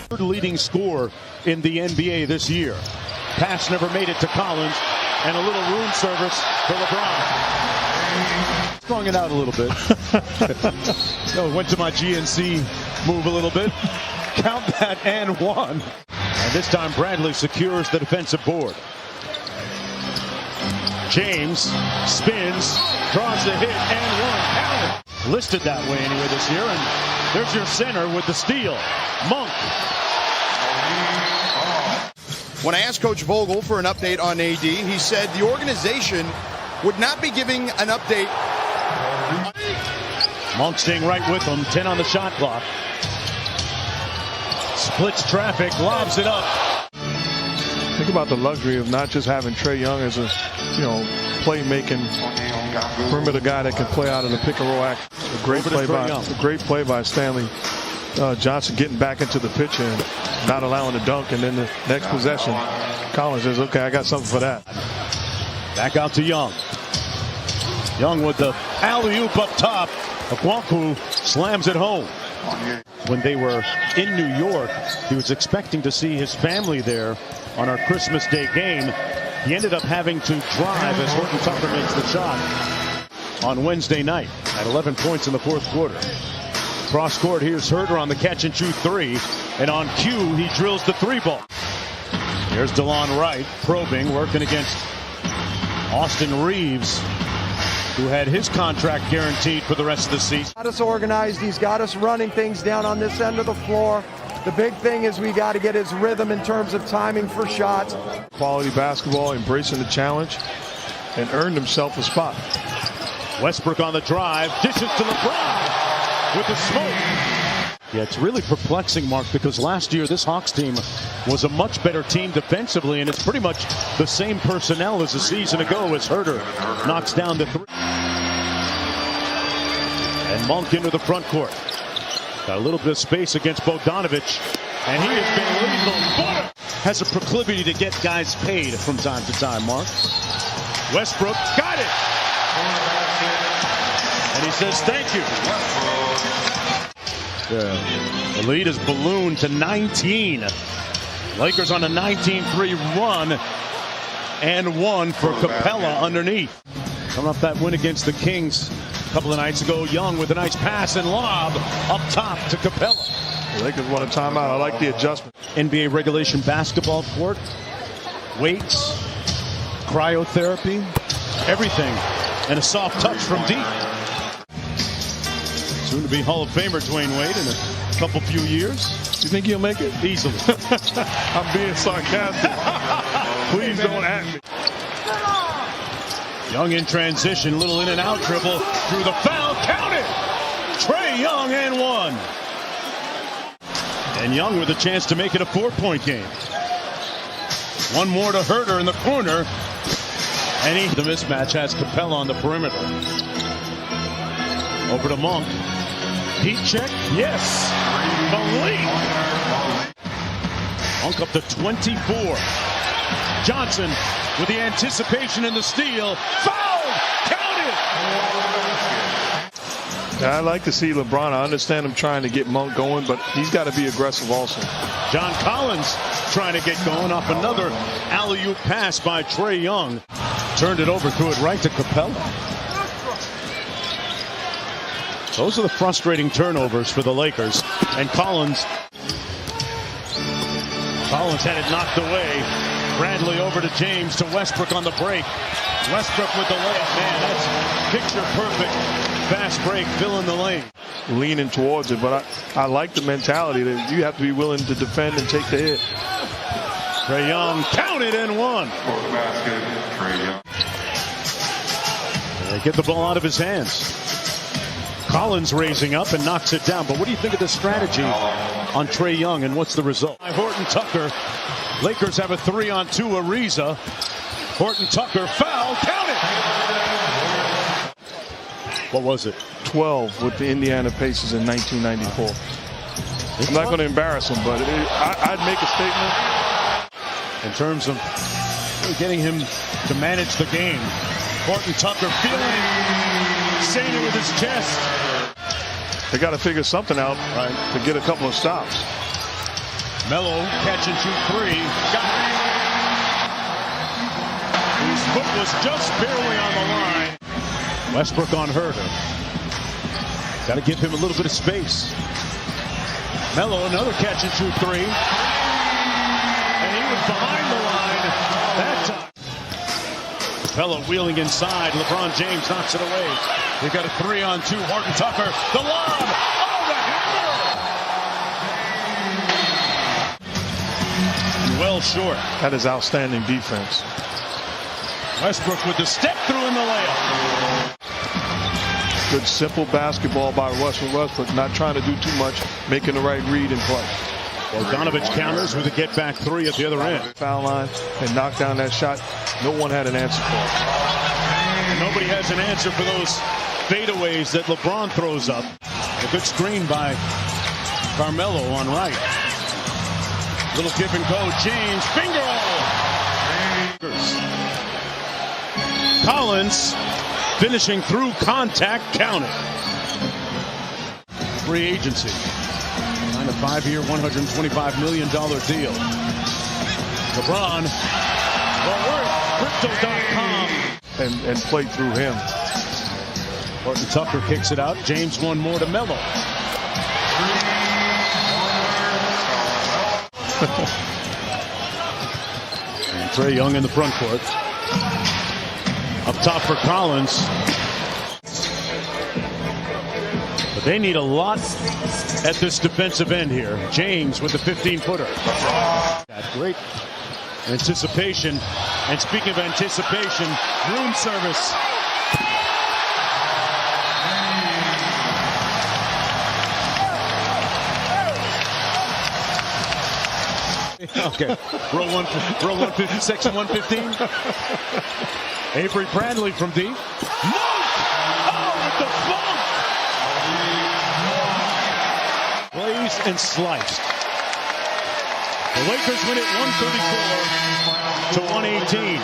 Third leading scorer in the NBA this year. Pass never made it to Collins, and a little room service for LeBron. Throwing it out a little bit. Went to my GNC move a little bit. Count that and one. And this time Bradley secures the defensive board. James spins, draws the hit, and one. Count it. Listed that way anyway this year, and there's your center with the steal. Monk. When I asked Coach Vogel for an update on AD, he said the organization would not be giving an update. Monk staying right with him, 10 on the shot clock. Splits traffic, lobs it up. Think about the luxury of not just having Trae Young as a, playmaking perimeter guy that can play out of the pick and roll act. A great play by Stanley Johnson getting back into the pitch and not allowing the dunk, and then the next possession, Collins says, okay, I got something for that. Back out to Young. Young with the alley-oop up top. Okwaku slams it home. When they were in New York, he was expecting to see his family there on our Christmas Day game. He ended up having to drive as Horton Tucker makes the shot on Wednesday night at 11 points in the fourth quarter. Cross court, here's Herter on the catch and shoot three, and on cue he drills the three ball. Here's DeLon Wright probing, working against Austin Reeves, who had his contract guaranteed for the rest of the season. Got us organized. He's got us running things down on this end of the floor. The big thing is we got to get his rhythm in terms of timing for shots. Quality basketball, embracing the challenge, and earned himself a spot. Westbrook on the drive, dishes to LeBron with the smoke. Yeah, it's really perplexing, Mark, because last year this Hawks team was a much better team defensively, and it's pretty much the same personnel as a season ago as Herter knocks down the three. And Monk into the front court. Got a little bit of space against Bogdanovich, and he has been lethal. Has a proclivity to get guys paid from time to time, Mark. Westbrook got it. And he says thank you. The lead is ballooned to 19. Lakers on a 19-3 run, and one for Capella underneath. Coming off that win against the Kings a couple of nights ago, Young with a nice pass and lob up top to Capella. The Lakers want a timeout. I like the adjustment. NBA regulation basketball court, weights, cryotherapy, everything, and a soft touch from deep. Soon to be Hall of Famer Dwayne Wade in a couple few years. You think he'll make it? Easily. I'm being sarcastic. Please don't at me. Young in transition, little in and out dribble through the foul. Count it! Trae Young and one. And Young with a chance to make it a 4-point game. One more to Herter in the corner. And the mismatch has Capella on the perimeter. Over to Monk. Heat check. Yes. Malik. Monk up to 24. Johnson with the anticipation and the steal. Foul. Count it. I like to see LeBron. I understand him trying to get Monk going, but he's got to be aggressive also. John Collins trying to get going off another alley-oop pass by Trae Young. Turned it over, threw it right to Capella. Those are the frustrating turnovers for the Lakers. And Collins had it knocked away. Bradley over to James, to Westbrook on the break. Westbrook with the layup. Man, that's picture perfect. Fast break, fill in the lane. Leaning towards it, but I like the mentality that you have to be willing to defend and take the hit. Trae Young counted and one. They get the ball out of his hands. Collins raising up and knocks it down. But what do you think of the strategy on Trae Young, and what's the result? Horton Tucker. Lakers have a 3-on-2. Ariza. Horton Tucker foul. Count it. What was it? 12 with the Indiana Pacers in 1994. I'm not going to embarrass him, but I'd make a statement. In terms of getting him to manage the game. Horton Tucker feeling it, saying it with his chest. They got to figure something out, right, to get a couple of stops. Melo catch and shoot three. Got it. His foot was just barely on the line. Westbrook on Herter. Got to give him a little bit of space. Melo, another catch and shoot three. And he was behind the line that time. Capella wheeling inside. LeBron James knocks it away. They've got a 3-on-2. Horton Tucker. The lob. Oh, the hammer. Well short. That is outstanding defense. Westbrook with the step through in the layup. Good simple basketball by Russell Westbrook, not trying to do too much, making the right read and play. Bogdanovich counters with a get-back three at the other end. Foul line and knocked down that shot. No one had an answer for it. Nobody has an answer for those fadeaways that LeBron throws up. A good screen by Carmelo on right. Little give and go. James. Bingo! Collins finishing through contact, counted. Free agency. Signed a 5-year, $125 million deal. LeBron, well, we're at Crypto.com. And played through him. Horton Tucker kicks it out. James one more to Melo. And Trae Young in the front court. Up top for Collins. But they need a lot at this defensive end here. James with the 15-footer. Got great anticipation. And speaking of anticipation, room service. Okay, row 156 and 115. Avery Bradley from deep. Monk! Oh, with the bump! Plays and sliced. The Lakers win it 134 to 118.